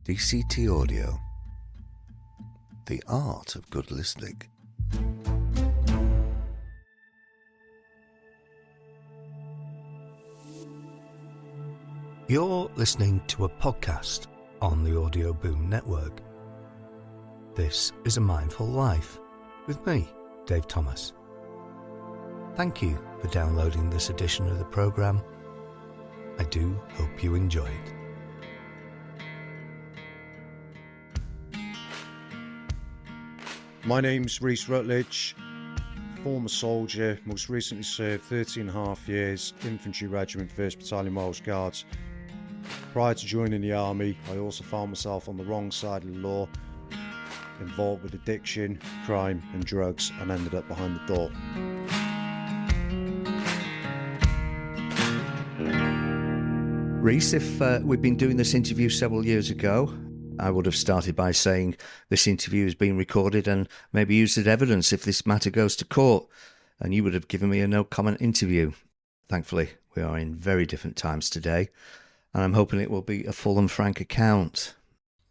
DCT Audio. The art of good listening. You're listening to a podcast on the Audio Boom Network. This is A Mindful Life with me, Dave Thomas. Thank you for downloading this edition of the programme. I do hope you enjoy it. My name's Rhys Rutledge, former soldier, most recently served 13.5 years, Infantry Regiment, 1st Battalion Welsh Guards. Prior to joining the army, I also found myself on the wrong side of the law, involved with addiction, crime and drugs, and ended up behind the door. Rhys, if we'd been doing this interview several years ago, I would have started by saying this interview has been recorded and maybe used as evidence if this matter goes to court, and you would have given me a no-comment interview. Thankfully, we are in very different times today, and I'm hoping it will be a full and frank account.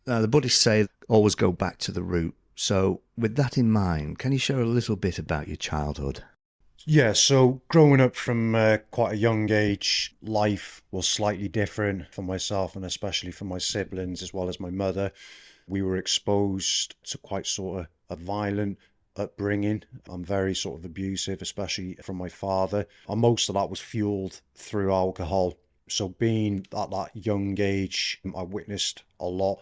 Now, the Buddhists say always go back to the root, so with that in mind, can you share a little bit about your childhood? Yeah, so growing up from quite a young age, life was slightly different for myself and especially for my siblings as well as my mother. We were exposed to quite sort of a violent upbringing. I'm very sort of abusive, especially from my father. And most of that was fueled through alcohol. So being at that young age, I witnessed a lot.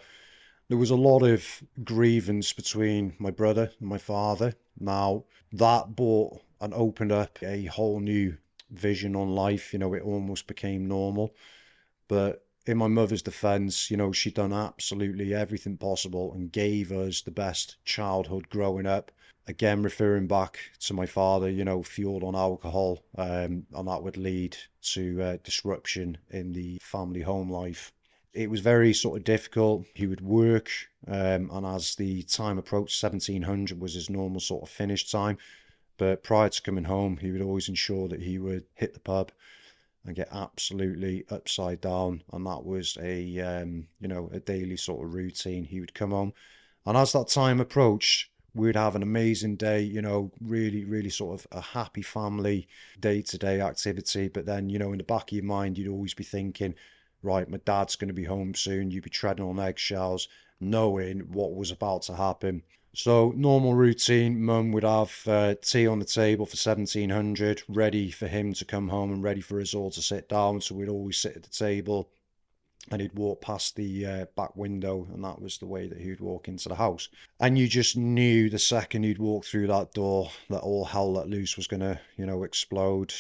There was a lot of grievance between my brother and my father. Now, that brought and opened up a whole new vision on life. You know, it almost became normal. But in my mother's defense, you know, she'd done absolutely everything possible and gave us the best childhood growing up. Again, referring back to my father, you know, fueled on alcohol, and that would lead to disruption in the family home life. It was very sort of difficult. He would work, and as the time approached, 1700 was his normal sort of finish time. But prior to coming home, he would always ensure that he would hit the pub and get absolutely upside down. And that was a daily sort of routine. He would come home, and as that time approached, we would have an amazing day, you know, really, really sort of a happy family day-to-day activity. But then, you know, in the back of your mind, you'd always be thinking, right, my dad's going to be home soon. You'd be treading on eggshells, knowing what was about to happen. So normal routine, mum would have tea on the table for 1700, ready for him to come home and ready for us all to sit down. So we'd always sit at the table and he'd walk past the back window, and that was the way that he would walk into the house. And you just knew the second he'd walk through that door that all hell let loose was going to, you know, explode.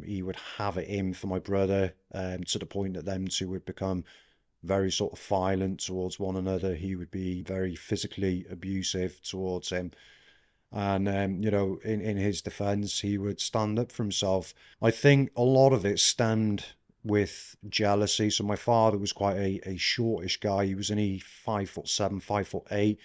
He would have it in for my brother, to the point that them two would become very sort of violent towards one another. He would be very physically abusive towards him. And, you know, in his defense, he would stand up for himself. I think a lot of it stemmed with jealousy. So my father was quite a shortish guy. He was only 5'7", 5'8".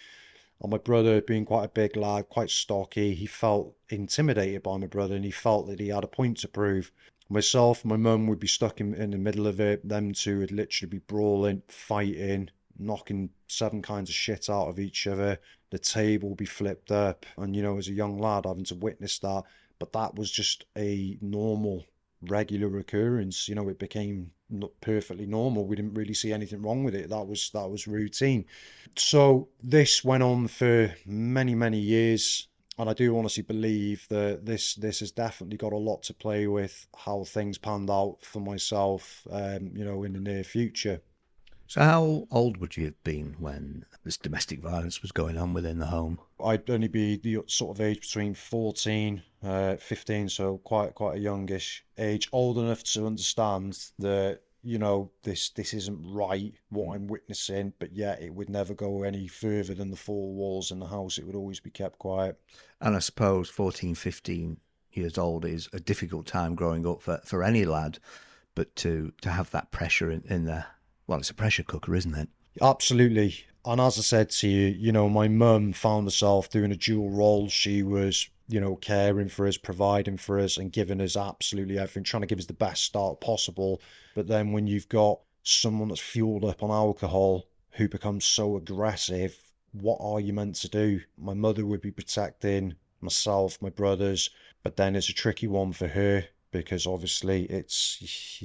And my brother, being quite a big lad, quite stocky, he felt intimidated by my brother and he felt that he had a point to prove. Myself, my mum would be stuck in the middle of it. Them two would literally be brawling, fighting, knocking 7 kinds of shit out of each other. The table would be flipped up. And, you know, as a young lad, having to witness that. But that was just a normal, regular occurrence. You know, it became perfectly normal. We didn't really see anything wrong with it. That was routine. So this went on for many, many years. And I do honestly believe that this has definitely got a lot to play with how things panned out for myself, you know, in the near future. So how old would you have been when this domestic violence was going on within the home? I'd only be the sort of age between 14, 15, so quite a youngish age, old enough to understand that, you know, this isn't right, what I'm witnessing, but yet it would never go any further than the 4 walls in the house. It would always be kept quiet. And I suppose 14, 15 years old is a difficult time growing up for any lad, but to have that pressure in there, well, it's a pressure cooker, isn't it? Absolutely. And as I said to you, you know, my mum found herself doing a dual role. She was, you know, caring for us, providing for us and giving us absolutely everything, trying to give us the best start possible. But then when you've got someone that's fueled up on alcohol who becomes so aggressive, what are you meant to do? My mother would be protecting myself, my brothers, but then it's a tricky one for her because obviously it's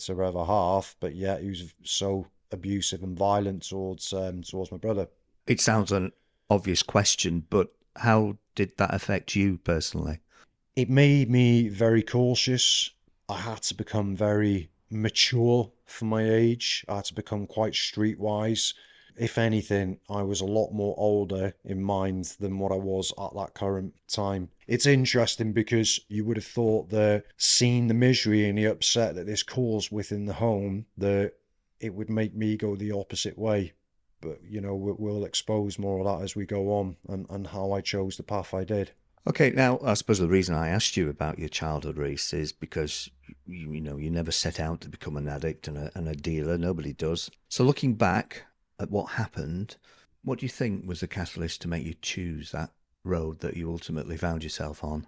her other half, but yet he was so abusive and violent towards my brother. It sounds an obvious question, but how did that affect you personally? It made me very cautious. I had to become very mature for my age. I had to become quite streetwise. If anything, I was a lot more older in mind than what I was at that current time. It's interesting because you would have thought that seeing the misery and the upset that this caused within the home, that it would make me go the opposite way. But, we'll expose more of that as we go on and how I chose the path I did. Okay, now I suppose the reason I asked you about your childhood, Rhys, is because you never set out to become an addict and a dealer. Nobody does. So looking back at what happened, what do you think was the catalyst to make you choose that road that you ultimately found yourself on?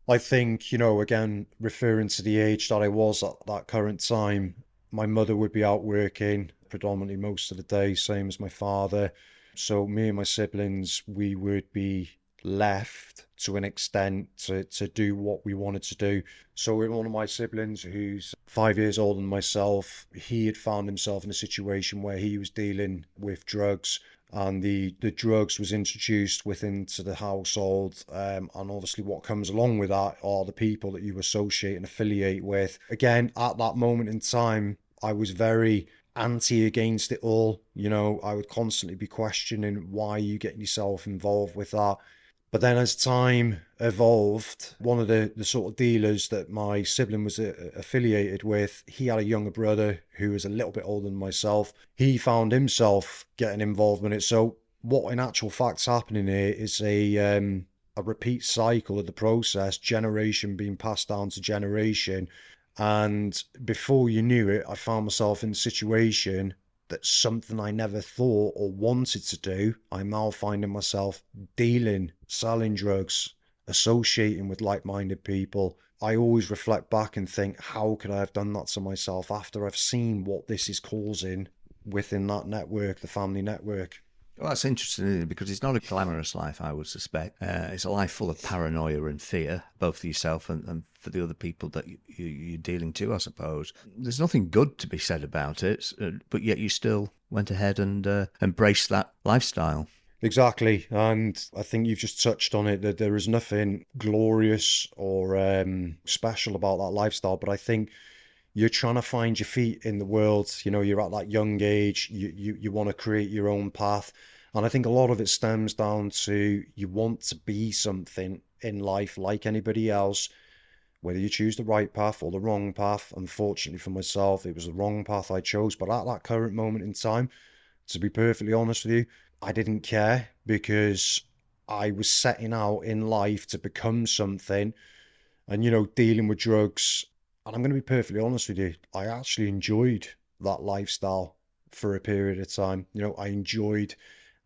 I think, again, referring to the age that I was at that current time, my mother would be out working predominantly most of the day, same as my father. So me and my siblings, we would be left to an extent to do what we wanted to do. So with one of my siblings who's 5 years older than myself, he had found himself in a situation where he was dealing with drugs and the drugs was introduced within to the household, and obviously what comes along with that are the people that you associate and affiliate with. Again, at that moment in time, I was very anti against it all. I would constantly be questioning why you getting yourself involved with that. But then as time evolved, one of the sort of dealers that my sibling was affiliated with, he had a younger brother who was a little bit older than myself. He found himself getting involved in it. So what in actual fact's happening here is a repeat cycle of the process, generation being passed down to generation. And before you knew it, I found myself in a situation that's something I never thought or wanted to do. I'm now finding myself dealing, selling drugs, associating with like-minded people. I always reflect back and think, how could I have done that to myself after I've seen what this is causing within that network, the family network? Well, that's interesting, isn't it? Because it's not a glamorous life, I would suspect. It's a life full of paranoia and fear, both for yourself and for the other people that you're dealing to, I suppose. There's nothing good to be said about it, but yet you still went ahead and embraced that lifestyle. Exactly. And I think you've just touched on it that there is nothing glorious or special about that lifestyle. But I think you're trying to find your feet in the world. You're at that young age, you want to create your own path. And I think a lot of it stems down to you want to be something in life like anybody else, whether you choose the right path or the wrong path. Unfortunately for myself, it was the wrong path I chose. But at that current moment in time, to be perfectly honest with you, I didn't care because I was setting out in life to become something and, dealing with drugs. And I'm going to be perfectly honest with you, I actually enjoyed that lifestyle for a period of time. I enjoyed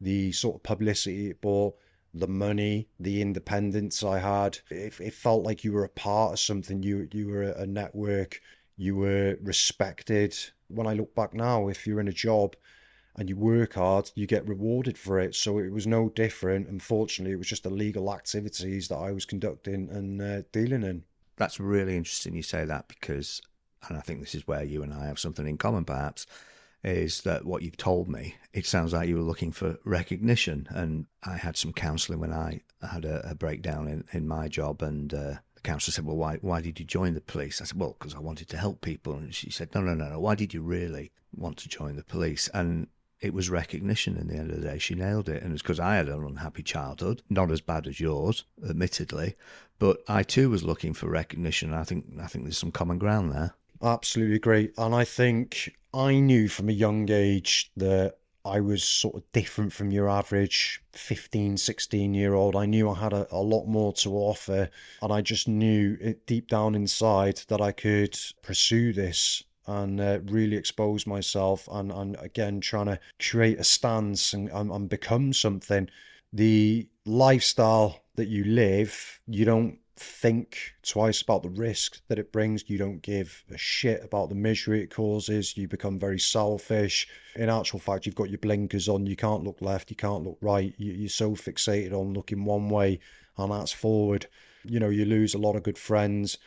the sort of publicity it brought, the money, the independence I had. It felt like you were a part of something. You were a network. You were respected. When I look back now, if you're in a job and you work hard, you get rewarded for it. So it was no different. Unfortunately, it was just illegal activities that I was conducting and dealing in. That's really interesting you say that because, and I think this is where you and I have something in common perhaps, is that what you've told me, it sounds like you were looking for recognition. And I had some counselling when I had a breakdown in my job, and the counsellor said, well, why did you join the police? I said, well, because I wanted to help people. And she said, no, why did you really want to join the police? And it was recognition in the end of the day. She nailed it. And it's because I had an unhappy childhood, not as bad as yours, admittedly, but I too was looking for recognition. I think there's some common ground there. Absolutely great. And I think I knew from a young age that I was sort of different from your average 15, 16-year-old. I knew I had a lot more to offer. And I just knew it deep down inside that I could pursue this and really expose myself and again trying to create a stance and become something. The lifestyle that you live, you don't think twice about the risk that it brings. You don't give a shit about the misery it causes. You become very selfish. In actual fact, you've got your blinkers on. You can't look left. You can't look right. You're so fixated on looking one way, and that's forward. You know, you lose a lot of good friends,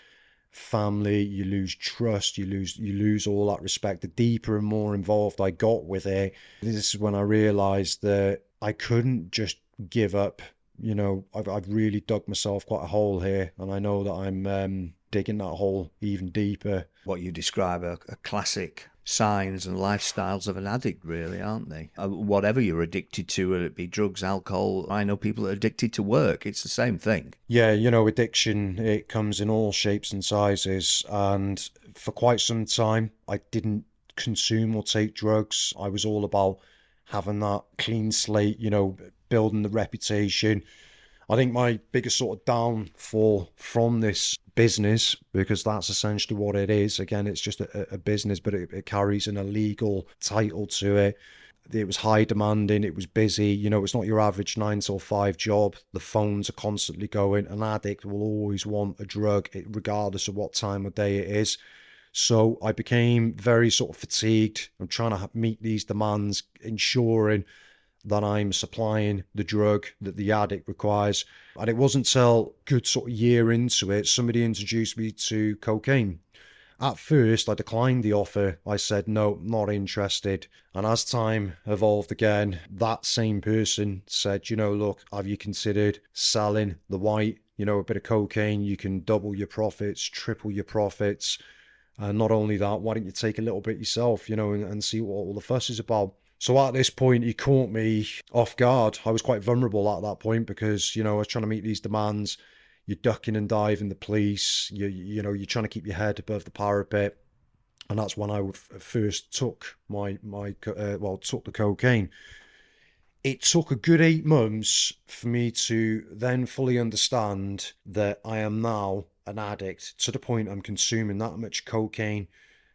family, you lose trust, you lose all that respect. The deeper and more involved I got with it, this is when I realized that I couldn't just give up. You know, I've really dug myself quite a hole here, and I know that I'm digging that hole even deeper. What you describe are classic signs and lifestyles of an addict, really, aren't they? Whatever you're addicted to, whether it be drugs, alcohol. I know people are addicted to work. It's the same thing. Yeah, you know, addiction, it comes in all shapes and sizes. And for quite some time, I didn't consume or take drugs. I was all about having that clean slate, you know, building the reputation. I think my biggest sort of downfall from this business, because that's essentially what it is. Again, it's just a business, but it carries an illegal title to it. It was high demanding, it was busy. You know, it's not your average 9 to 5 job. The phones are constantly going. An addict will always want a drug, regardless of what time of day it is. So I became very sort of fatigued. I'm trying to meet these demands, ensuring that I'm supplying the drug that the addict requires. And it wasn't until a good sort of year into it, somebody introduced me to cocaine. At first, I declined the offer. I said, no, not interested. And as time evolved again, that same person said, you know, look, have you considered selling the white? You know, a bit of cocaine, you can double your profits, triple your profits. And not only that, why don't you take a little bit yourself, you know, and see what all the fuss is about? So at this point, he caught me off guard. I was quite vulnerable at that point because, you know, I was trying to meet these demands. You're ducking and diving the police. You know, you're trying to keep your head above the parapet. And that's when I first took took the cocaine. It took a good 8 months for me to then fully understand that I am now an addict, to the point I'm consuming that much cocaine,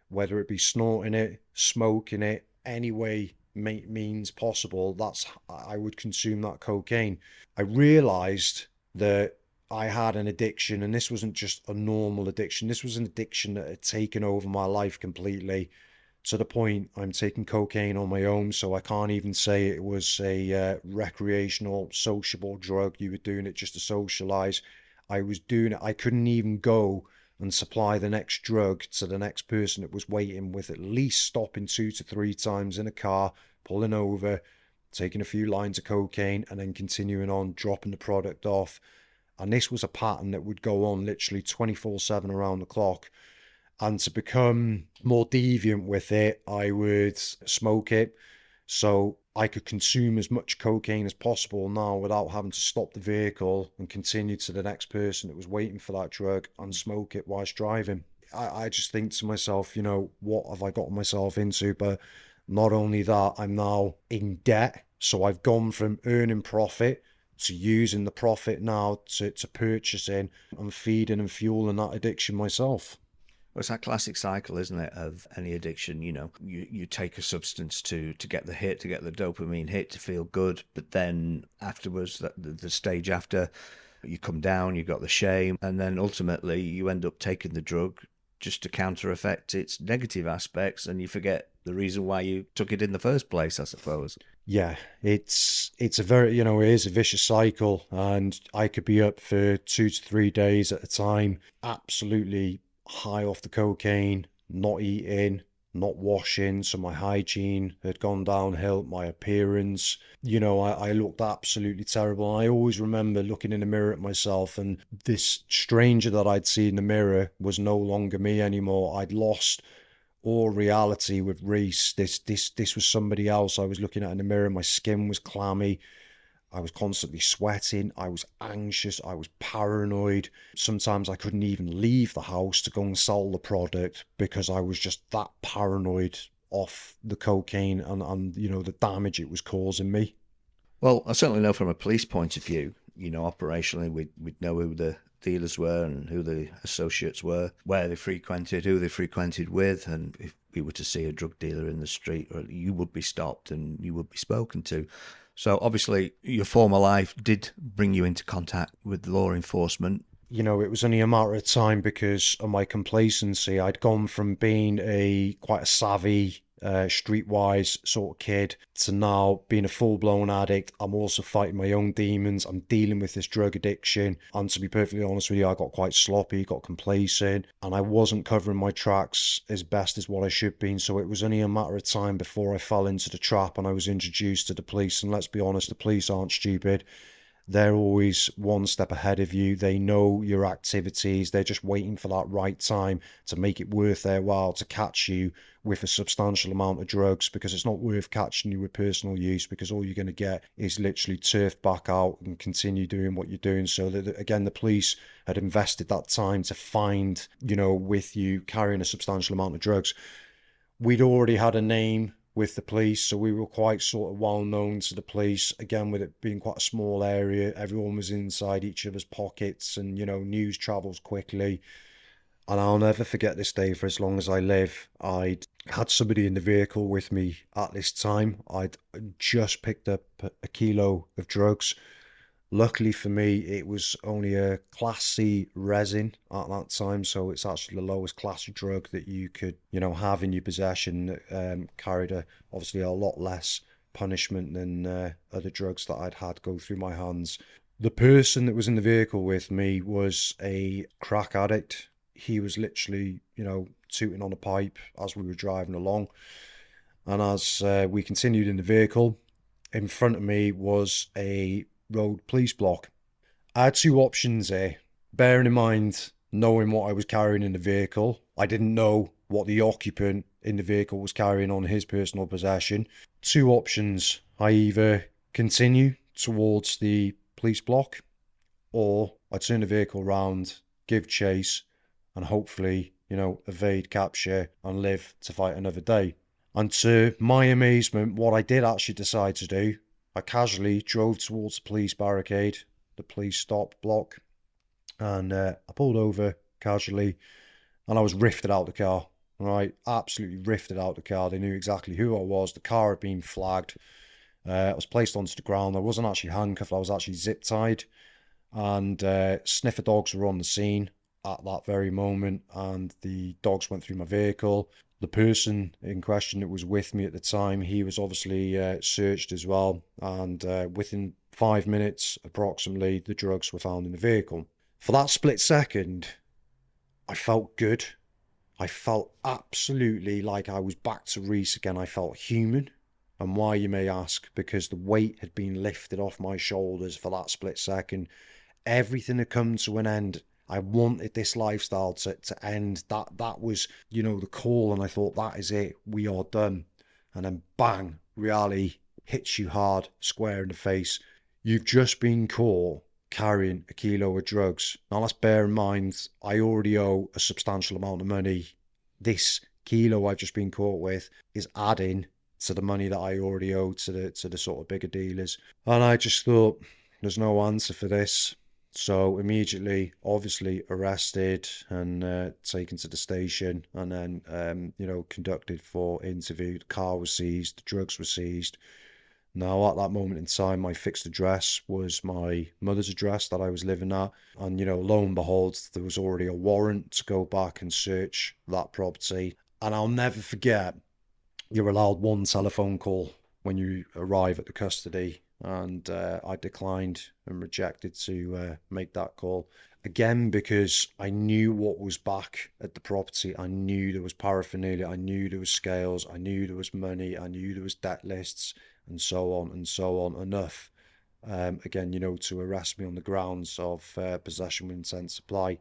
whether it be snorting it, smoking it, any way means possible. That's I would consume that cocaine. I realized that I had an addiction, and this wasn't just a normal addiction. This was an addiction that had taken over my life completely, to the point I'm taking cocaine on my own. So I can't even say it was a recreational, sociable drug. You were doing it just to socialize. I was doing it. I couldn't even go and supply the next drug to the next person that was waiting, with at least stopping 2 to 3 times in a car, pulling over, taking a few lines of cocaine, and then continuing on, dropping the product off. And this was a pattern that would go on literally 24/7 around the clock. And to become more deviant with it, I would smoke it. So I could consume as much cocaine as possible now without having to stop the vehicle and continue to the next person that was waiting for that drug and smoke it whilst driving. I just think to myself, you know, what have I gotten myself into? But not only that, I'm now in debt. So I've gone from earning profit to using the profit now to purchasing. I'm feeding and fueling that addiction myself. Well, it's that classic cycle, isn't it, of any addiction. You know, you take a substance to get the hit, to get the dopamine hit, to feel good, but then afterwards, the stage after, you come down, you got the shame, and then ultimately you end up taking the drug just to counter effect its negative aspects, and you forget the reason why you took it in the first place, I suppose. Yeah, it's a very, you know, it is a vicious cycle, and I could be up for 2 to 3 days at a time, absolutely high off the cocaine, not eating, not washing. So my hygiene had gone downhill, my appearance, you know, I looked absolutely terrible. I always remember looking in the mirror at myself, and this stranger that I'd seen in the mirror was no longer me anymore. I'd lost all reality with Rhys. This was somebody else I was looking at in the mirror. My skin was clammy. I was constantly sweating. I was anxious. I was paranoid. Sometimes I couldn't even leave the house to go and sell the product because I was just that paranoid off the cocaine and you know, the damage it was causing me. Well, I certainly know from a police point of view, you know, operationally, we'd know who the dealers were and who the associates were, where they frequented, who they frequented with, and if we were to see a drug dealer in the street, you would be stopped and you would be spoken to. So obviously your former life did bring you into contact with law enforcement. it was only a matter of time because of my complacency. I'd gone from being a quite a savvy, streetwise sort of kid to now being a full-blown addict. I'm also fighting my own demons. I'm dealing with this drug addiction. And to be perfectly honest with you, I got quite sloppy, got complacent, and I wasn't covering my tracks as best as what I should be. So it was only a matter of time before I fell into the trap and I was introduced to the police. And let's be honest, the police aren't stupid. They're always one step ahead of you. They know your activities. They're just waiting for that right time to make it worth their while to catch you with a substantial amount of drugs, because it's not worth catching you with personal use, because all you're going to get is literally turf back out and continue doing what you're doing. So that, again, the police had invested that time to find, with you carrying a substantial amount of drugs. We'd already had a name with the police, so we were quite sort of well known to the police. Again, with it being quite a small area, everyone was inside each other's pockets, and news travels quickly. And I'll never forget this day for as long as I live. I'd had somebody in the vehicle with me at this time. I'd just picked up a kilo of drugs. Luckily for me, it was only a Class C resin at that time, so it's actually the lowest class of drug that you could, have in your possession. Carried obviously a lot less punishment than other drugs that I'd had go through my hands. The person that was in the vehicle with me was a crack addict. He was literally, tooting on a pipe as we were driving along. And as we continued in the vehicle, in front of me was a road police block. I had two options here. Bearing in mind, knowing what I was carrying in the vehicle, I didn't know what the occupant in the vehicle was carrying on his personal possession. Two options. I either continue towards the police block, or I turn the vehicle around, give chase, and hopefully, evade capture and live to fight another day. And to my amazement, what I did actually decide to do, I casually drove towards the police barricade, the police stop block, and I pulled over casually, and I was rifted out the car. Right, absolutely rifted out the car. They knew exactly who I was. The car had been flagged. I was placed onto the ground. I wasn't actually handcuffed. I was actually zip tied, and sniffer dogs were on the scene at that very moment, and the dogs went through my vehicle. The person in question that was with me at the time, he was obviously searched as well, and within 5 minutes approximately, the drugs were found in the vehicle. For that split second, I felt good. I felt absolutely like I was back to Rhys again. I felt human. And why, you may ask? Because the weight had been lifted off my shoulders for that split second. Everything had come to an end. I wanted this lifestyle to end. That was, the call, and I thought, that is it. We are done. And then bang, reality hits you hard, square in the face. You've just been caught carrying a kilo of drugs. Now let's bear in mind, I already owe a substantial amount of money. This kilo I've just been caught with is adding to the money that I already owe to the sort of bigger dealers. And I just thought, there's no answer for this. So immediately, obviously, arrested and taken to the station, and then, conducted for interview. The car was seized, the drugs were seized. Now, at that moment in time, my fixed address was my mother's address that I was living at. And, lo and behold, there was already a warrant to go back and search that property. And I'll never forget, you're allowed one telephone call when you arrive at the custody. And I declined and rejected to make that call. Again, because I knew what was back at the property. I knew there was paraphernalia. I knew there was scales. I knew there was money. I knew there was debt lists, and so on and so on. Enough, again, to arrest me on the grounds of possession with intent to supply.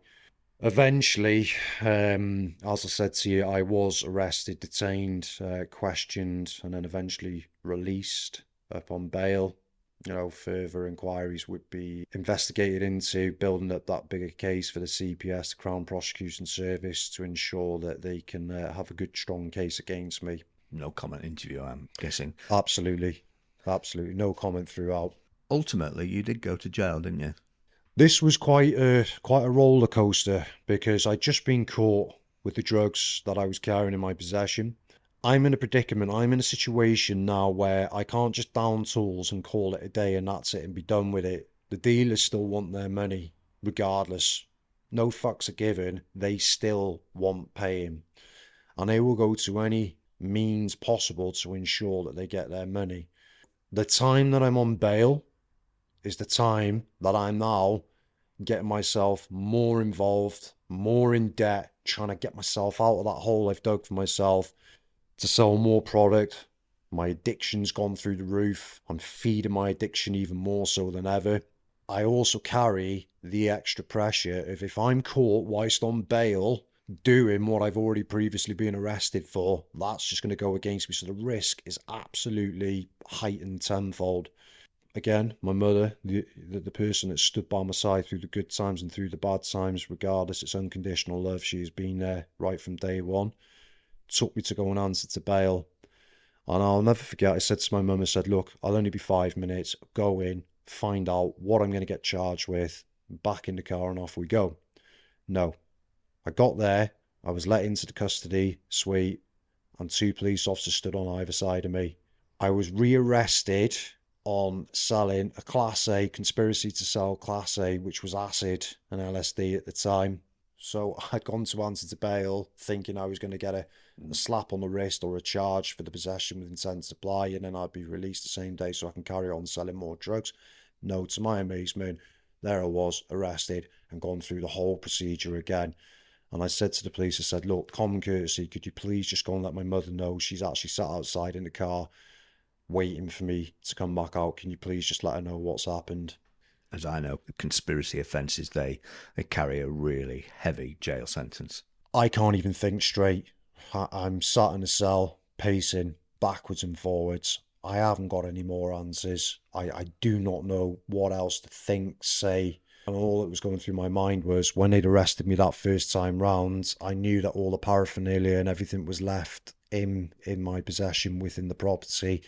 Eventually, as I said to you, I was arrested, detained, questioned, and then eventually released upon bail. Further inquiries would be investigated into, building up that bigger case for the CPS, the Crown Prosecution Service, to ensure that they can have a good, strong case against me. No comment interview, I'm guessing. Absolutely. Absolutely. No comment throughout. Ultimately, you did go to jail, didn't you? This was quite a roller coaster, because I'd just been caught with the drugs that I was carrying in my possession. I'm in a predicament. I'm in a situation now where I can't just down tools and call it a day and that's it and be done with it. The dealers still want their money regardless. no fucks are given, they still want paying. And they will go to any means possible to ensure that they get their money. The time that I'm on bail is the time that I'm now getting myself more involved, more in debt, trying to get myself out of that hole I've dug for myself to sell more product. My addiction's gone through the roof. I'm feeding my addiction even more so than ever. I also carry the extra pressure of if I'm caught whilst on bail doing what I've already previously been arrested for, that's just going to go against me. So the risk is absolutely heightened tenfold. Again, my mother, the person that stood by my side through the good times and through the bad times, regardless, it's unconditional love. She has been there right from day one. Took me to go and answer to bail. And I'll never forget, I said to my mum, I said, look, I'll only be 5 minutes. Go in, find out what I'm going to get charged with, back in the car and off we go. No. I got there, I was let into the custody suite, and 2 police officers stood on either side of me. I was rearrested on selling a Class A, conspiracy to sell Class A, which was acid and LSD at the time. So I'd gone to answer to bail thinking I was going to get a slap on the wrist or a charge for the possession with intent to supply, and then I'd be released the same day so I can carry on selling more drugs. No, to my amazement, there I was, arrested and gone through the whole procedure again. And I said to the police, I said, look, common courtesy, could you please just go and let my mother know she's actually sat outside in the car waiting for me to come back out. Can you please just let her know what's happened? As I know, conspiracy offences, they carry a really heavy jail sentence. I can't even think straight. I'm sat in a cell, pacing backwards and forwards. I haven't got any more answers. I do not know what else to think, say. And all that was going through my mind was when they'd arrested me that first time round, I knew that all the paraphernalia and everything was left in my possession within the property.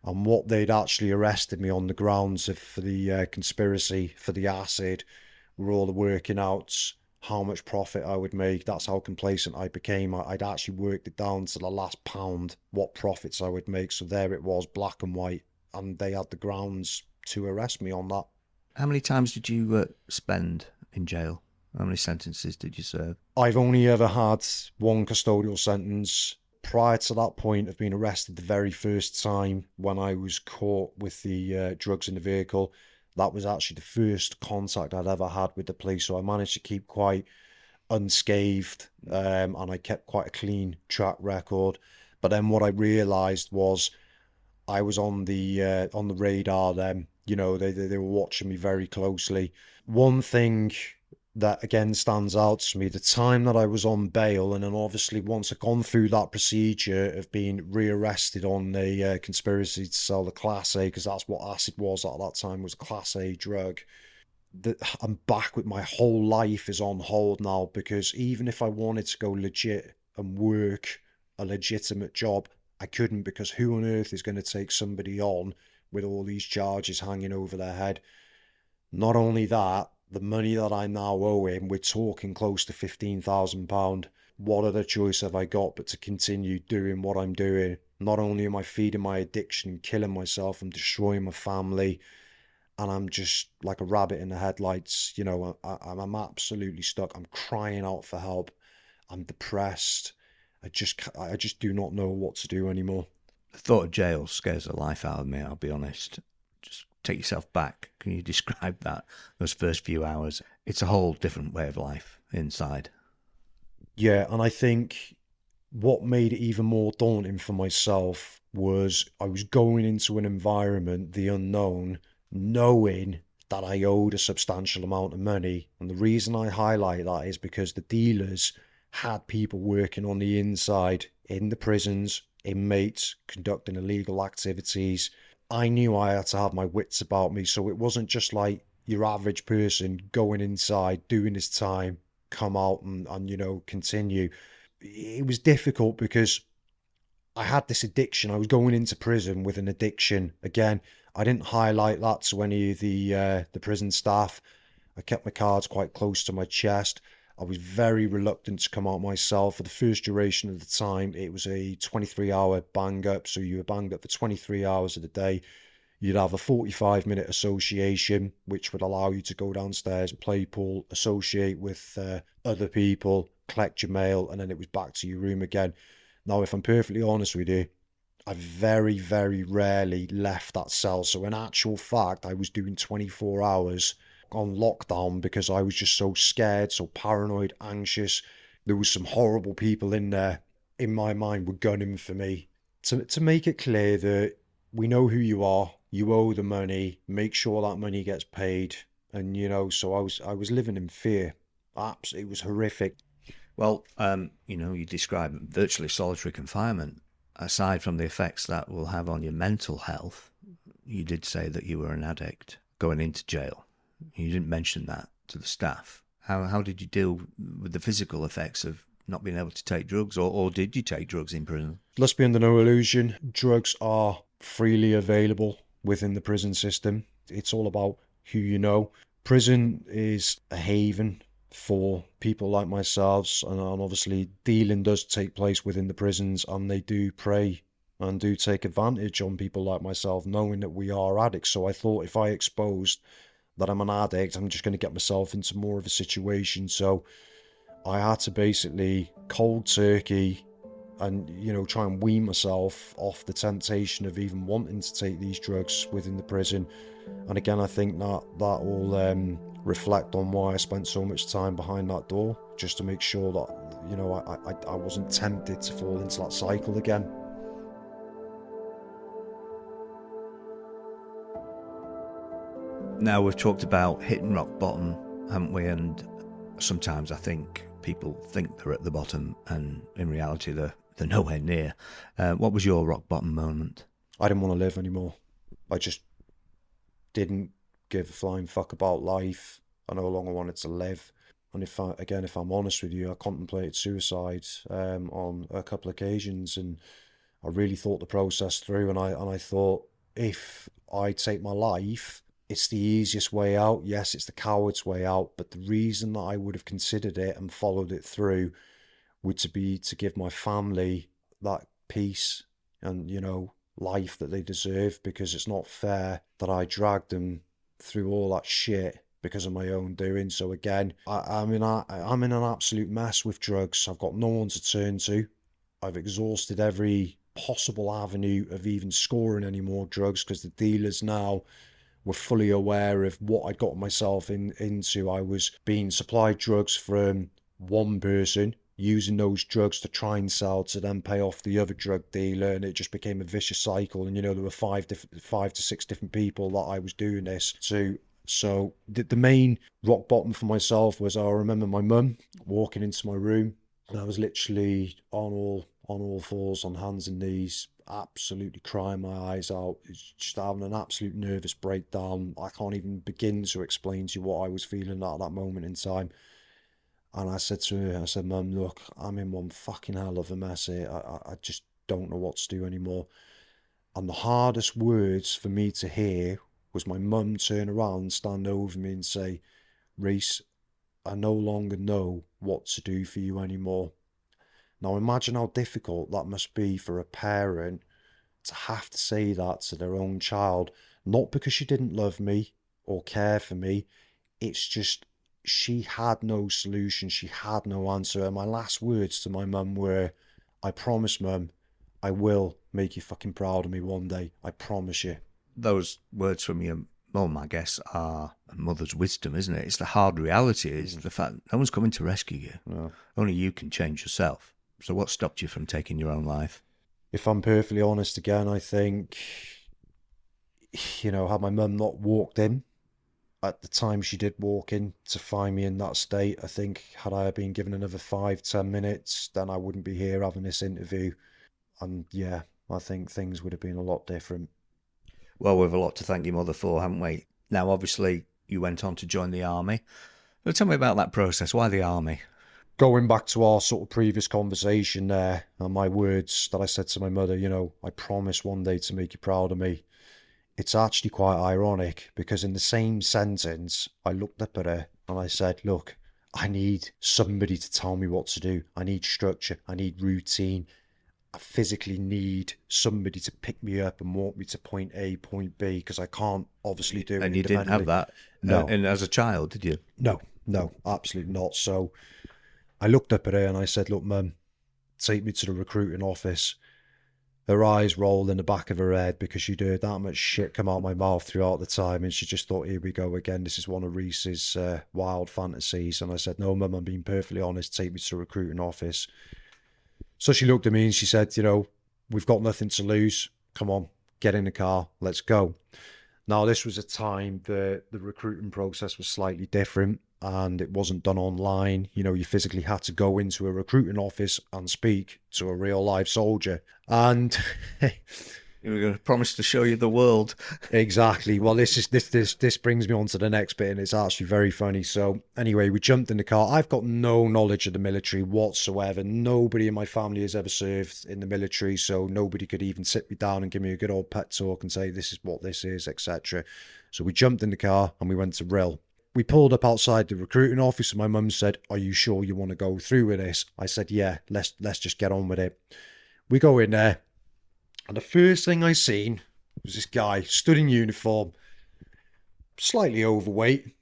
And what they'd actually arrested me on the grounds of for the conspiracy for the acid were all the working outs, how much profit I would make. That's how complacent I became. I'd actually worked it down to the last pound, what profits I would make. So there it was, black and white, and they had the grounds to arrest me on that. How many times did you spend in jail? How many sentences did you serve? I've only ever had one custodial sentence. Prior to that point of being arrested the very first time when I was caught with the drugs in the vehicle, that was actually the first contact I'd ever had with the police. So I managed to keep quite unscathed, and I kept quite a clean track record. But then what I realised was I was on the radar then. You know, they were watching me very closely. One thing that again stands out to me, the time that I was on bail, and then obviously once I'd gone through that procedure of being rearrested on the conspiracy to sell the Class A, because that's what acid was at that time, was a Class A drug. I'm back with my whole life is on hold now, because even if I wanted to go legit and work a legitimate job, I couldn't, because who on earth is going to take somebody on with all these charges hanging over their head? Not only that, the money that I now owe him, we're talking close to £15,000. What other choice have I got but to continue doing what I'm doing? Not only am I feeding my addiction, killing myself, I'm destroying my family, and I'm just like a rabbit in the headlights. You know, I'm absolutely stuck. I'm crying out for help. I'm depressed. I just do not know what to do anymore. The thought of jail scares the life out of me, I'll be honest. Just take yourself back. Can you describe that, those first few hours? It's a whole different way of life inside. Yeah, and I think what made it even more daunting for myself was I was going into an environment, the unknown, knowing that I owed a substantial amount of money. And the reason I highlight that is because the dealers had people working on the inside in the prisons, inmates conducting illegal activities. I knew I had to have my wits about me, so it wasn't just like your average person going inside, doing his time, come out and you know, continue. It was difficult because I had this addiction. I was going into prison with an addiction. Again, I didn't highlight that to any of the prison staff. I kept my cards quite close to my chest. I was very reluctant to come out myself. For the first duration of the time, it was a 23-hour bang up. So you were banged up for 23 hours of the day. You'd have a 45-minute association, which would allow you to go downstairs, play pool, associate with other people, collect your mail, and then it was back to your room again. Now, if I'm perfectly honest with you, I very, very rarely left that cell. So in actual fact, I was doing 24 hours on lockdown because I was just so scared, so paranoid, anxious. There was some horrible people in there. In my mind, were gunning for me. To make it clear that we know who you are, you owe the money, make sure that money gets paid. And so I was living in fear. Absolutely, it was horrific. Well, you describe virtually solitary confinement. Aside from the effects that will have on your mental health, you did say that you were an addict going into jail. You didn't mention that to the staff. How did you deal with the physical effects of not being able to take drugs, or did you take drugs in prison? Let's be under no illusion. Drugs are freely available within the prison system. It's all about who you know. Prison is a haven for people like myself, and obviously dealing does take place within the prisons, and they do prey and do take advantage on people like myself, knowing that we are addicts. So I thought if I exposed that I'm an addict, I'm just going to get myself into more of a situation. So I had to basically cold turkey and try and wean myself off the temptation of even wanting to take these drugs within the prison. And again, I think that will reflect on why I spent so much time behind that door, just to make sure that I wasn't tempted to fall into that cycle again. Now, we've talked about hitting rock bottom, haven't we? And sometimes I think people think they're at the bottom, and in reality they're nowhere near. What was your rock bottom moment? I didn't want to live anymore. I just didn't give a flying fuck about life. I no longer wanted to live. And if I'm honest with you, I contemplated suicide on a couple of occasions, and I really thought the process through. And I thought, if I take my life, it's the easiest way out. Yes, it's the coward's way out. But the reason that I would have considered it and followed it through would be to give my family that peace and life that they deserve, because it's not fair that I dragged them through all that shit because of my own doing. So again, I'm in an absolute mess with drugs. I've got no one to turn to. I've exhausted every possible avenue of even scoring any more drugs, because the dealers now were fully aware of what I'd got myself into. I was being supplied drugs from one person, using those drugs to try and sell to then pay off the other drug dealer, and it just became a vicious cycle. And there were five to six different people that I was doing this to. So the main rock bottom for myself was, I remember my mum walking into my room, and I was literally on all fours, on hands and knees, absolutely crying my eyes out, just having an absolute nervous breakdown. I can't even begin to explain to you what I was feeling at that moment in time. And I said to her, Mum, look, I'm in one fucking hell of a mess here. I just don't know what to do anymore. And the hardest words for me to hear was my mum turn around, stand over me and say, Rhys, I no longer know what to do for you anymore. Now imagine how difficult that must be for a parent to have to say that to their own child, not because she didn't love me or care for me. It's just, she had no solution. She had no answer. And my last words to my mum were, I promise, Mum, I will make you fucking proud of me one day. I promise you. Those words from your mum, I guess, are a mother's wisdom, isn't it? It's the hard reality, is the fact no one's coming to rescue you. No. Only you can change yourself. So what stopped you from taking your own life? If I'm perfectly honest again, I think, had my mum not walked in at the time she did walk in to find me in that state, I think had I been given another 5-10 minutes, then I wouldn't be here having this interview. And yeah, I think things would have been a lot different. Well, we've a lot to thank your mother for, haven't we? Now, obviously, you went on to join the army. But tell me about that process. Why the army? Going back to our sort of previous conversation there, and my words that I said to my mother, I promise one day to make you proud of me. It's actually quite ironic, because in the same sentence, I looked up at her and I said, look, I need somebody to tell me what to do. I need structure. I need routine. I physically need somebody to pick me up and walk me to point A, point B, because I can't obviously do it And you didn't have independently. that, No, and as a child, did you? no, absolutely not. So I looked up at her and I said, look, Mum, take me to the recruiting office. Her eyes rolled in the back of her head because she'd heard that much shit come out my mouth throughout the time, and she just thought, here we go again. This is one of Rhys's wild fantasies. And I said, no, Mum, I'm being perfectly honest. Take me to the recruiting office. So she looked at me and she said, we've got nothing to lose. Come on, get in the car. Let's go. Now, this was a time that the recruiting process was slightly different and it wasn't done online. You physically had to go into a recruiting office and speak to a real live soldier. And You were going to promise to show you the world. exactly. Well, this brings me on to the next bit, and it's actually very funny. So anyway, we jumped in the car. I've got no knowledge of the military whatsoever. Nobody in my family has ever served in the military, so nobody could even sit me down and give me a good old pet talk and say, this is what this is, etc. So we jumped in the car and we went to Rill. We pulled up outside the recruiting office and my mum said, are you sure you want to go through with this? I said, yeah, let's just get on with it. We go in there. And the first thing I seen was this guy stood in uniform, slightly overweight.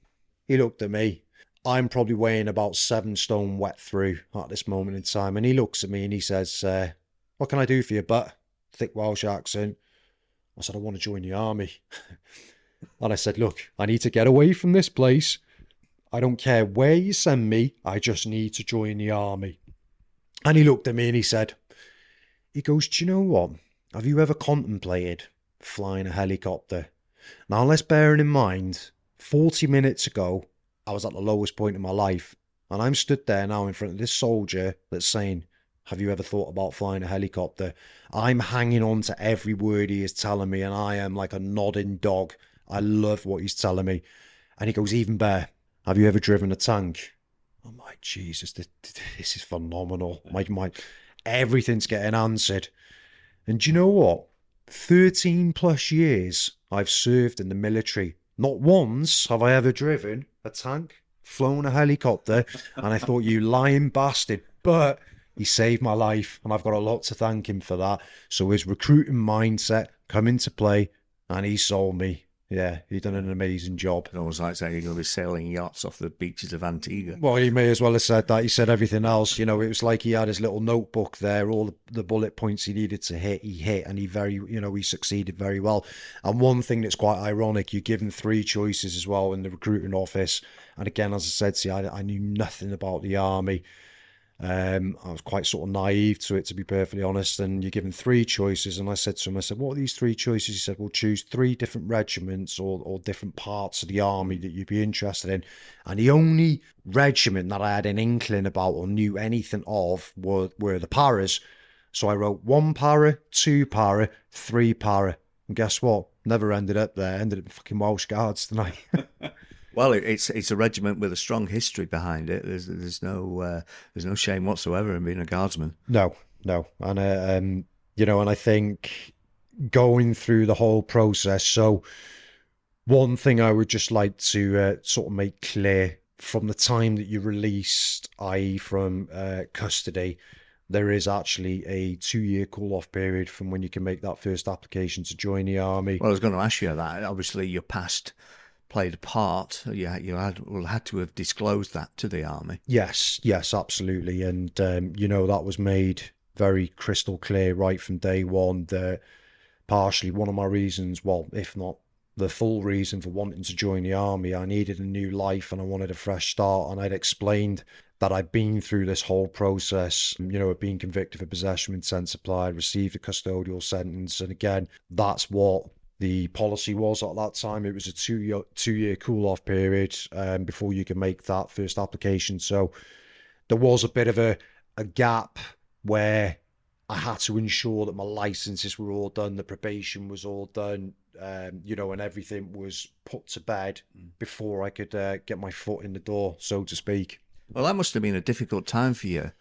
He looked at me. I'm probably weighing about 7 stone wet through at this moment in time. And he looks at me and he says, what can I do for you, butt? Thick Welsh accent. I said, I want to join the army. And I said, look, I need to get away from this place. I don't care where you send me. I just need to join the army. And he looked at me and he goes, do you know what? Have you ever contemplated flying a helicopter? Now, let's bear in mind, 40 minutes ago, I was at the lowest point in my life. And I'm stood there now in front of this soldier that's saying, have you ever thought about flying a helicopter? I'm hanging on to every word he is telling me, and I am like a nodding dog. I love what he's telling me. And he goes, even better, have you ever driven a tank? I'm like, Jesus, this is phenomenal. Everything's getting answered. And do you know what? 13 plus years I've served in the military. Not once have I ever driven a tank, flown a helicopter, and I thought, you lying bastard. But he saved my life, and I've got a lot to thank him for that. So his recruiting mindset come into play, and he sold me. Yeah, he done an amazing job. It almost like saying you're going to be sailing yachts off the beaches of Antigua. Well, he may as well have said that. He said everything else. It was like he had his little notebook there, all the bullet points he needed to hit, he hit, and he succeeded very well. And one thing that's quite ironic, you're given 3 choices as well in the recruiting office. And again, as I said, see, I knew nothing about the army. I was quite sort of naive to it, to be perfectly honest. And you're given 3 choices. And I said to him, what are these 3 choices? He said, well, choose 3 different regiments or different parts of the army that you'd be interested in. And the only regiment that I had an inkling about or knew anything of were the paras. So I wrote 1 para, 2 para, 3 para. And guess what? Never ended up there. Ended up in fucking Welsh Guards tonight. Well, it's a regiment with a strong history behind it. There's no shame whatsoever in being a guardsman. No, and and I think going through the whole process. So, one thing I would just like to sort of make clear from the time that you're released, i.e., from custody, there is actually a 2-year cool-off period from when you can make that first application to join the army. Well, I was going to ask you that. Obviously, your past played a part. You had to have disclosed that to the army. Yes, absolutely. And, that was made very crystal clear right from day one that partially one of my reasons, well, if not the full reason for wanting to join the army, I needed a new life and I wanted a fresh start. And I'd explained that I'd been through this whole process, of being convicted for possession with intent to supply, received a custodial sentence. And again, that's what the policy was at that time. It was a 2-year cool-off period before you can make that first application. So there was a bit of a gap where I had to ensure that my licenses were all done, the probation was all done, and everything was put to bed before I could get my foot in the door, so to speak. Well, that must have been a difficult time for you,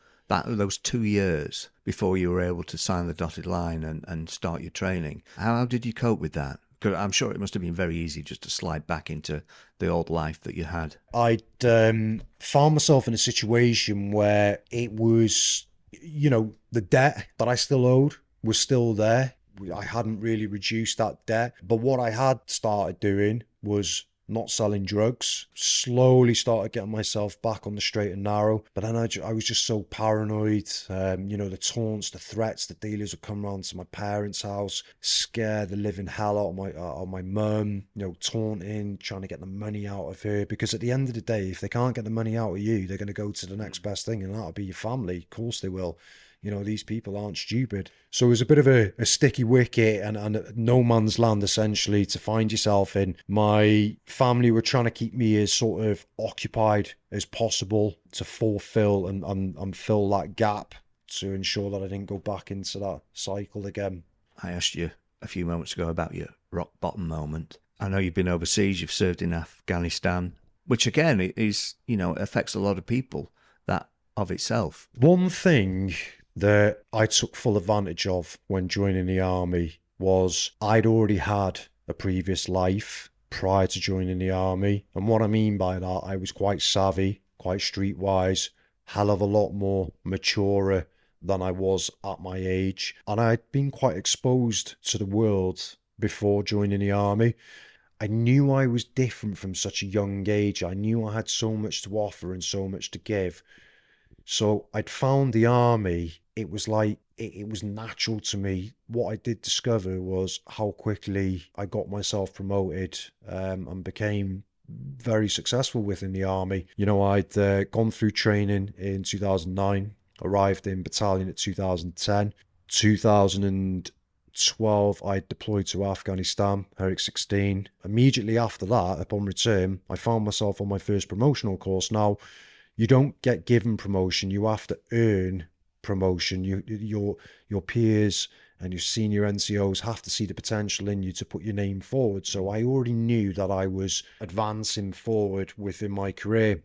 those 2 years before you were able to sign the dotted line and start your training. How did you cope with that? Because I'm sure it must have been very easy just to slide back into the old life that you had. I'd found myself in a situation where it was The debt that I still owed was still there. I hadn't really reduced that debt. But what I had started doing was not selling drugs. Slowly started getting myself back on the straight and narrow. But then I was just so paranoid. The taunts, the threats, the dealers would come round to my parents' house, scare the living hell out of my mum, taunting, trying to get the money out of her. Because at the end of the day, if they can't get the money out of you, they're going to go to the next best thing, and that'll be your family. Of course they will. These people aren't stupid. So it was a bit of a sticky wicket and no man's land, essentially, to find yourself in. My family were trying to keep me as sort of occupied as possible to fulfill and fill that gap to ensure that I didn't go back into that cycle again. I asked you a few moments ago about your rock bottom moment. I know you've been overseas, you've served in Afghanistan, which again is, affects a lot of people, that of itself. One thing that I took full advantage of when joining the army was I'd already had a previous life prior to joining the army. And what I mean by that, I was quite savvy, quite streetwise, hell of a lot more maturer than I was at my age. And I'd been quite exposed to the world before joining the army. I knew I was different from such a young age. I knew I had so much to offer and so much to give. So I'd found the army, it was like, it was natural to me. What I did discover was how quickly I got myself promoted and became very successful within the army. I'd gone through training in 2009, arrived in battalion at 2010. 2012, I deployed to Afghanistan, Herrick 16. Immediately after that, upon return, I found myself on my first promotional course. Now, you don't get given promotion, you have to earn promotion. Your peers and your senior NCOs have to see the potential in you to put your name forward. So I already knew that I was advancing forward within my career.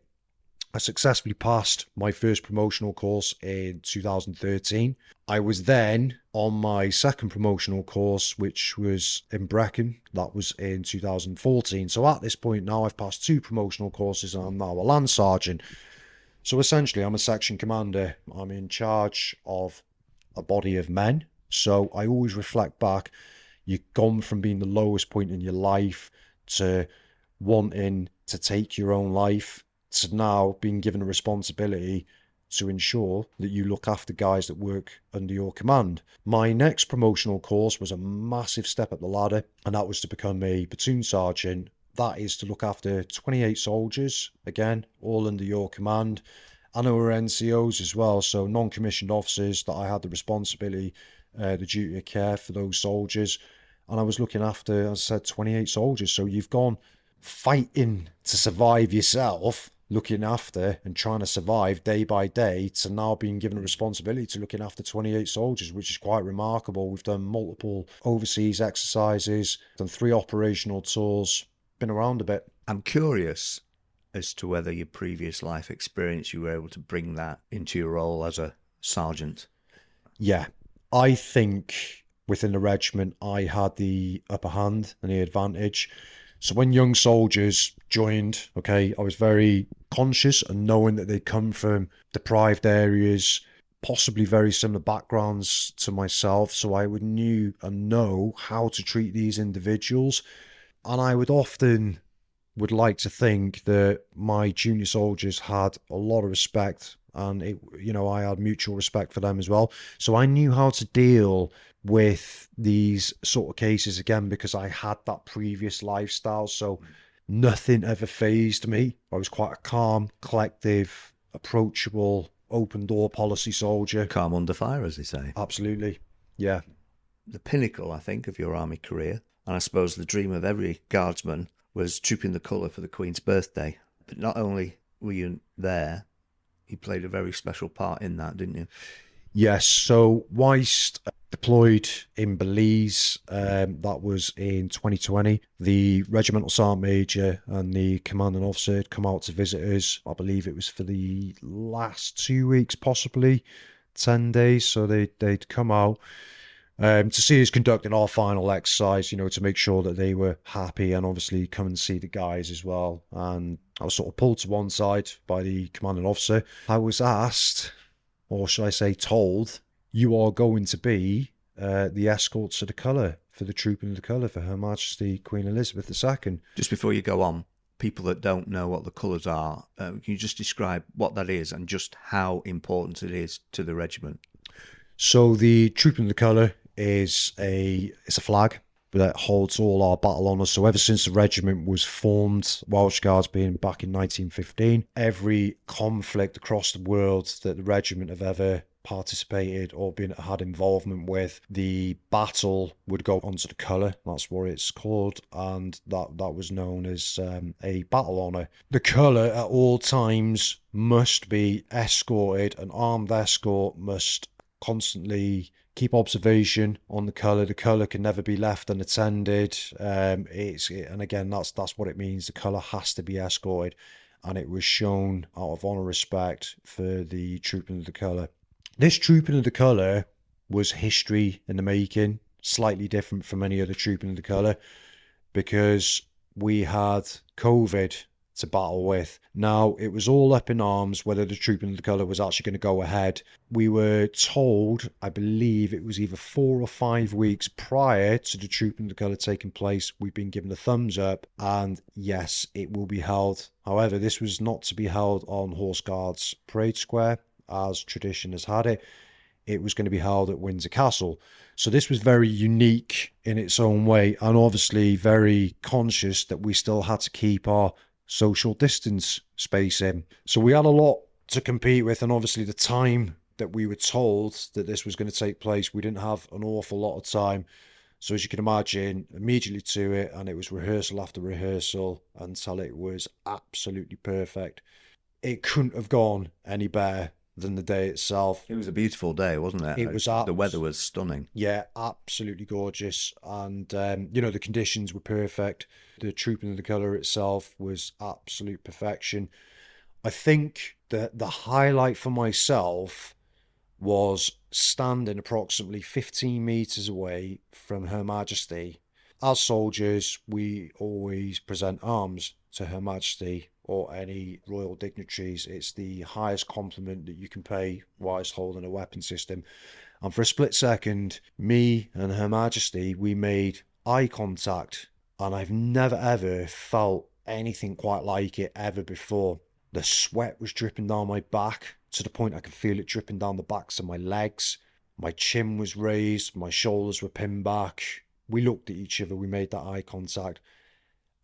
I successfully passed my first promotional course in 2013. I was then on my second promotional course, which was in Brecon. That was in 2014. So at this point now, I've passed 2 promotional courses and I'm now a Land Sergeant. So essentially, I'm a section commander. I'm in charge of a body of men. So I always reflect back. You've gone from being the lowest point in your life to wanting to take your own life to now being given a responsibility to ensure that you look after guys that work under your command. My next promotional course was a massive step up the ladder, and that was to become a platoon sergeant. That is to look after 28 soldiers, again, all under your command. And there were NCOs as well, so non-commissioned officers that I had the responsibility, the duty of care for those soldiers. And I was looking after, as I said, 28 soldiers. So you've gone fighting to survive yourself, looking after and trying to survive day by day, to now being given a responsibility to looking after 28 soldiers, which is quite remarkable. We've done multiple overseas exercises, done 3 operational tours, been around a bit. I'm curious as to whether your previous life experience, you were able to bring that into your role as a sergeant. Yeah, I think within the regiment, I had the upper hand and the advantage. So when young soldiers joined, okay, I was very conscious and knowing that they come from deprived areas, possibly very similar backgrounds to myself. So I would know how to treat these individuals. And I would like to think that my junior soldiers had a lot of respect, and I had mutual respect for them as well. So I knew how to deal with these sort of cases again because I had that previous lifestyle. So nothing ever fazed me. I was quite a calm, collective, approachable, open door policy soldier. Calm under fire, as they say. Absolutely. Yeah. The pinnacle, I think, of your army career, and I suppose the dream of every guardsman, was trooping the colour for the Queen's birthday. But not only were you there, you played a very special part in that, didn't you? Yes, so whilst deployed in Belize, that was in 2020, the regimental sergeant major and the commanding officer had come out to visit us. I believe it was for the last 2 weeks, possibly 10 days. So they'd come out to see us conducting our final exercise, to make sure that they were happy, and obviously come and see the guys as well. And I was sort of pulled to one side by the commanding officer. I was asked, or should I say told, you are going to be the escorts of the colour for the Trooping of the Colour for Her Majesty Queen Elizabeth II. Just before you go on, people that don't know what the colours are, can you just describe what that is and just how important it is to the regiment? So the Trooping of the Colour it's a flag that holds all our battle honours. So ever since the regiment was formed, Welsh Guards being back in 1915, every conflict across the world that the regiment have ever participated or had involvement with, the battle would go onto the colour. That's what it's called, and that was known as a battle honour. The colour at all times must be escorted. An armed escort must constantly keep observation on the colour. The colour can never be left unattended. And again, that's what it means. The colour has to be escorted, and it was shown out of honour, respect for the Trooping of the Colour. This Trooping of the Colour was history in the making, slightly different from any other Trooping of the Colour, because we had COVID to battle with. Now, it was all up in arms whether the Trooping of the Colour was actually going to go ahead. We were told, I believe it was either 4 or 5 weeks prior to the Trooping of the Colour taking place, we've been given a thumbs up, and yes, it will be held. However, this was not to be held on Horse Guards Parade Square, as tradition has had it. It was going to be held at Windsor Castle. So this was very unique in its own way, and obviously very conscious that we still had to keep our social distance spacing. So we had a lot to compete with, and obviously the time that we were told that this was going to take place, we didn't have an awful lot of time. So as you can imagine, immediately to it, and it was rehearsal after rehearsal until it was absolutely perfect. It couldn't have gone any better than the day itself. It was a beautiful day, wasn't it? It was the weather was stunning. Yeah, absolutely gorgeous, and the conditions were perfect. The Trooping of the Colour itself was absolute perfection. I think that the highlight for myself was standing approximately 15 meters away from Her Majesty. As soldiers, we always present arms to Her Majesty or any royal dignitaries. It's the highest compliment that you can pay whilst holding a weapon system. And for a split second, me and Her Majesty, we made eye contact, and I've never ever felt anything quite like it ever before. The sweat was dripping down my back to the point I could feel it dripping down the backs of my legs. My chin was raised, my shoulders were pinned back. We looked at each other, we made that eye contact,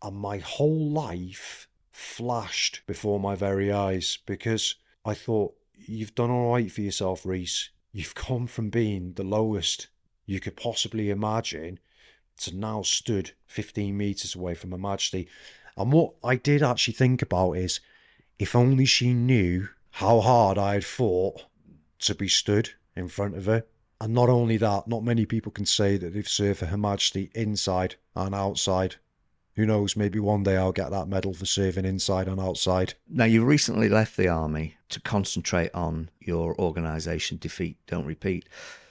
and my whole life flashed before my very eyes, because I thought, you've done all right for yourself, Rhys. You've gone from being the lowest you could possibly imagine to now stood 15 meters away from Her Majesty. And what I did actually think about is, if only she knew how hard I had fought to be stood in front of her. And not only that, not many people can say that they've served for Her Majesty inside and outside. Who knows, maybe one day I'll get that medal for serving inside and outside. Now, you recently left the army to concentrate on your organisation, Defeat, Don't Repeat.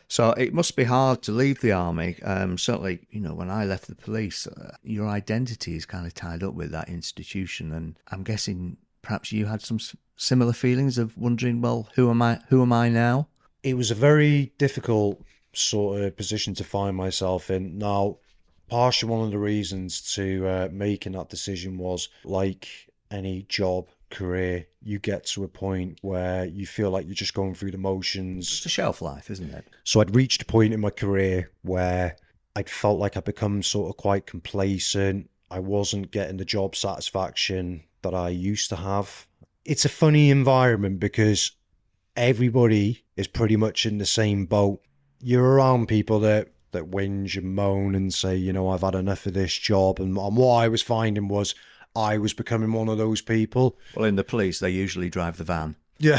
So it must be hard to leave the army. Certainly, when I left the police, your identity is kind of tied up with that institution. And I'm guessing perhaps you had some similar feelings of wondering, well, who am I now? It was a very difficult sort of position to find myself in. Now, partially one of the reasons to making that decision was, like any job, career, you get to a point where you feel like you're just going through the motions. It's a shelf life, isn't it? So I'd reached a point in my career where I'd felt like I'd become sort of quite complacent. I wasn't getting the job satisfaction that I used to have. It's a funny environment because everybody is pretty much in the same boat. You're around people that whinge and moan and say, I've had enough of this job. And what I was finding was I was becoming one of those people. Well, in the police, they usually drive the van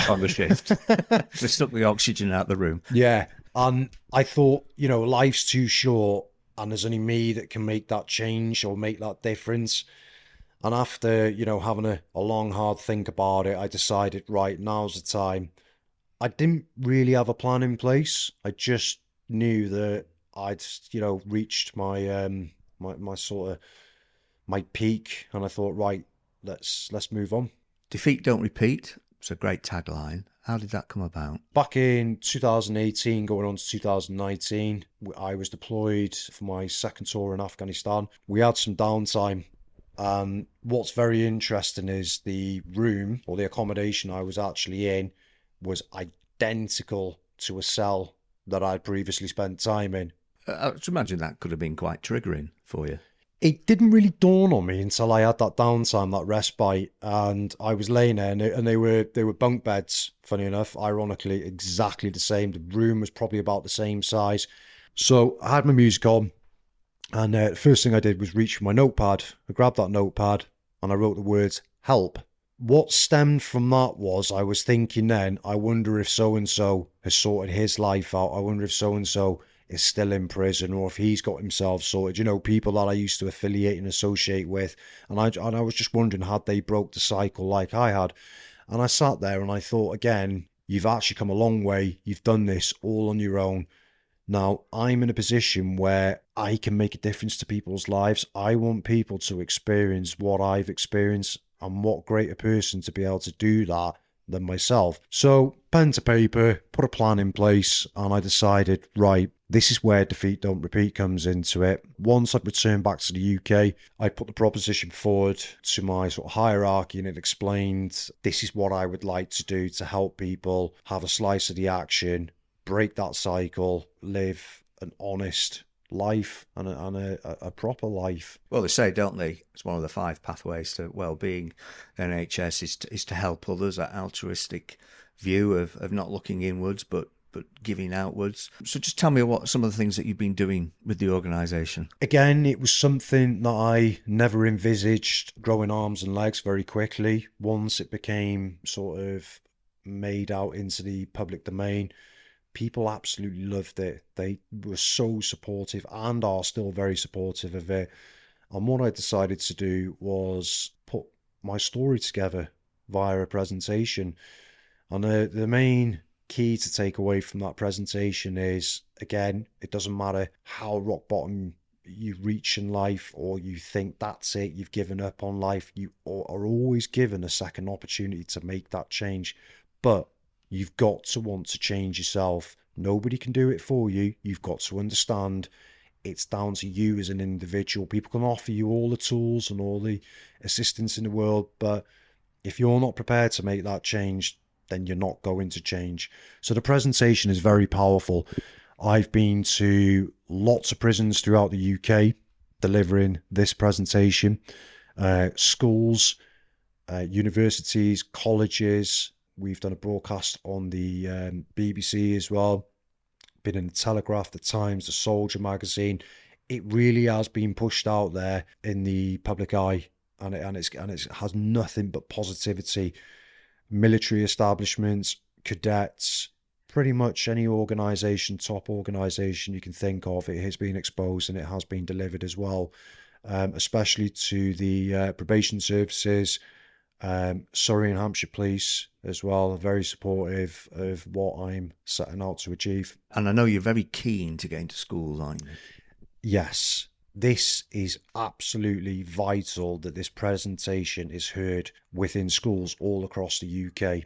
on the shift. They suck the oxygen out the room. Yeah. And I thought, life's too short and there's only me that can make that change or make that difference. And after, having a long, hard think about it, I decided, right, now's the time. I didn't really have a plan in place. I just knew that I'd, reached my my sort of my peak, and I thought, right, let's move on. Defeat, Don't Repeat. It's a great tagline. How did that come about? Back in 2018, going on to 2019, I was deployed for my second tour in Afghanistan. We had some downtime. What's very interesting is the room or the accommodation I was actually in was identical to a cell that I'd previously spent time in. I should imagine that could have been quite triggering for you. It didn't really dawn on me until I had that downtime, that respite, and I was laying there, and they were bunk beds. Funny enough, ironically, exactly the same. The room was probably about the same size. So I had my music on, and the first thing I did was reach for my notepad. I grabbed that notepad and I wrote the words "help." What stemmed from that was I was thinking then, I wonder if so and so has sorted his life out. I wonder if so and so is still in prison, or if he's got himself sorted. You know, people that I used to affiliate and associate with. And I was just wondering, had they broke the cycle like I had? And I sat there and I thought, again, you've actually come a long way. You've done this all on your own. Now, I'm in a position where I can make a difference to people's lives. I want people to experience what I've experienced, and what greater person to be able to do that than myself. So, pen to paper, put a plan in place, and I decided, right, this is where defeat, don't repeat comes into it. Once I'd returned back to the UK, I put the proposition forward to my sort of hierarchy, and it explained this is what I would like to do to help people have a slice of the action, break that cycle, live an honest life and a proper life. Well, they say, don't they? It's one of the 5 pathways to well-being. NHS is to help others. That altruistic view of not looking inwards, but giving outwards. So just tell me what some of the things that you've been doing with the organisation. Again, it was something that I never envisaged growing arms and legs very quickly. Once it became sort of made out into the public domain, people absolutely loved it. They were so supportive and are still very supportive of it. And what I decided to do was put my story together via a presentation. And the main key to take away from that presentation is, again, it doesn't matter how rock bottom you reach in life, or you think that's it, you've given up on life, you are always given a second opportunity to make that change. But you've got to want to change yourself. Nobody can do it for you. You've got to understand it's down to you as an individual. People can offer you all the tools and all the assistance in the world, but if you're not prepared to make that change, then you're not going to change. So the presentation is very powerful. I've been to lots of prisons throughout the UK delivering this presentation. Schools, universities, colleges. We've done a broadcast on the BBC as well. Been in the Telegraph, the Times, the Soldier magazine. It really has been pushed out there in the public eye, and it has nothing but positivity. Military establishments, cadets, pretty much any organisation, top organisation you can think of, it has been exposed and it has been delivered as well, especially to the probation services. Surrey and Hampshire Police as well are very supportive of what I'm setting out to achieve. And I know you're very keen to get into schools, aren't you? Yes, this is absolutely vital that this presentation is heard within schools all across the UK.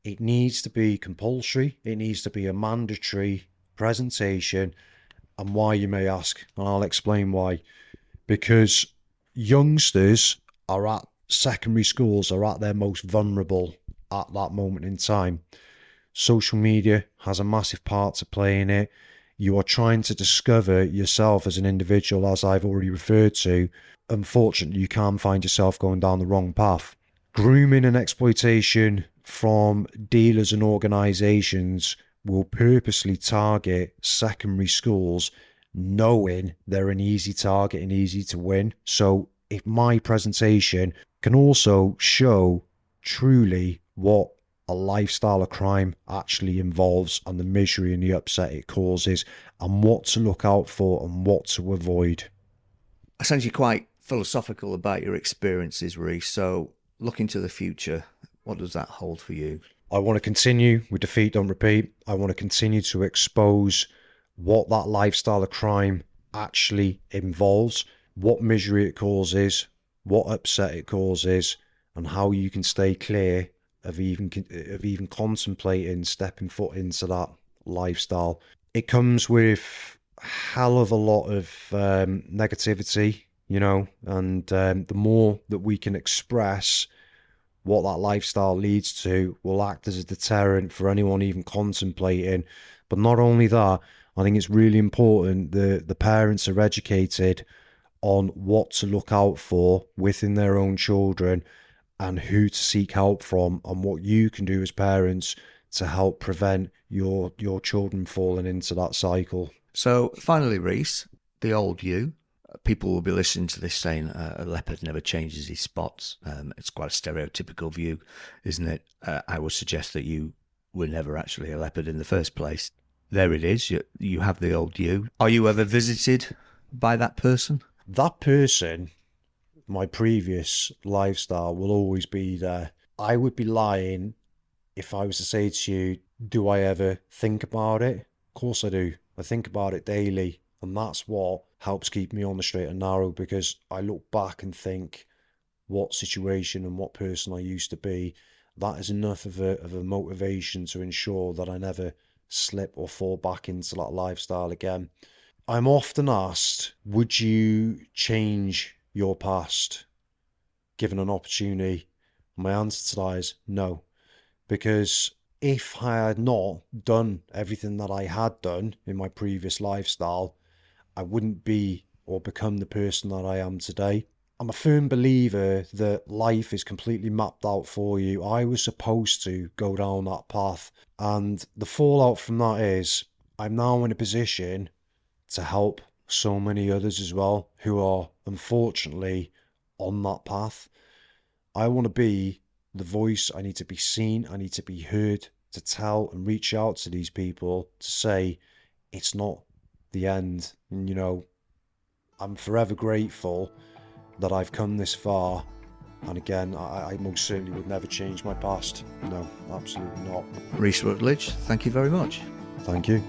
It needs to be compulsory. It needs to be a mandatory presentation. And why, you may ask, and I'll explain why. Because youngsters are at secondary schools, are at their most vulnerable at that moment in time. Social media has a massive part to play in it. You are trying to discover yourself as an individual, as I've already referred to. Unfortunately, you can find yourself going down the wrong path. Grooming and exploitation from dealers and organisations will purposely target secondary schools, knowing they're an easy target and easy to win. So if my presentation can also show truly what a lifestyle of crime actually involves, and the misery and the upset it causes, and what to look out for and what to avoid. I sense you're quite philosophical about your experiences, Rhys. So looking to the future, what does that hold for you? I want to continue with Defeat, Don't Repeat. I want to continue to expose what that lifestyle of crime actually involves, what misery it causes, what upset it causes, and how you can stay clear of even contemplating stepping foot into that lifestyle. It comes with a hell of a lot of negativity, you know, and the more that we can express what that lifestyle leads to will act as a deterrent for anyone even contemplating. But not only that, I think it's really important that the parents are educated on what to look out for within their own children and who to seek help from, and what you can do as parents to help prevent your children falling into that cycle. So finally, Rhys, the old you. People will be listening to this saying a leopard never changes his spots. It's quite a stereotypical view, isn't it? I would suggest that you were never actually a leopard in the first place. There it is. You have the old you. Are you ever visited by that person? That person, my previous lifestyle, will always be there. I would be lying if I was to say to you, do I ever think about it? Of course I do. I think about it daily. And that's what helps keep me on the straight and narrow, because I look back and think what situation and what person I used to be. That is enough of a motivation to ensure that I never slip or fall back into that lifestyle again. I'm often asked, would you change your past given an opportunity? My answer to that is no, because if I had not done everything that I had done in my previous lifestyle, I wouldn't be or become the person that I am today. I'm a firm believer that life is completely mapped out for you. I was supposed to go down that path, and the fallout from that is I'm now in a position to help so many others as well who are unfortunately on that path. I want to be the voice. I need to be seen. I need to be heard, to tell and reach out to these people to say it's not the end. And, you know, I'm forever grateful that I've come this far. And again, I most certainly would never change my past. No, absolutely not. Rhys Rutledge, thank you very much. Thank you.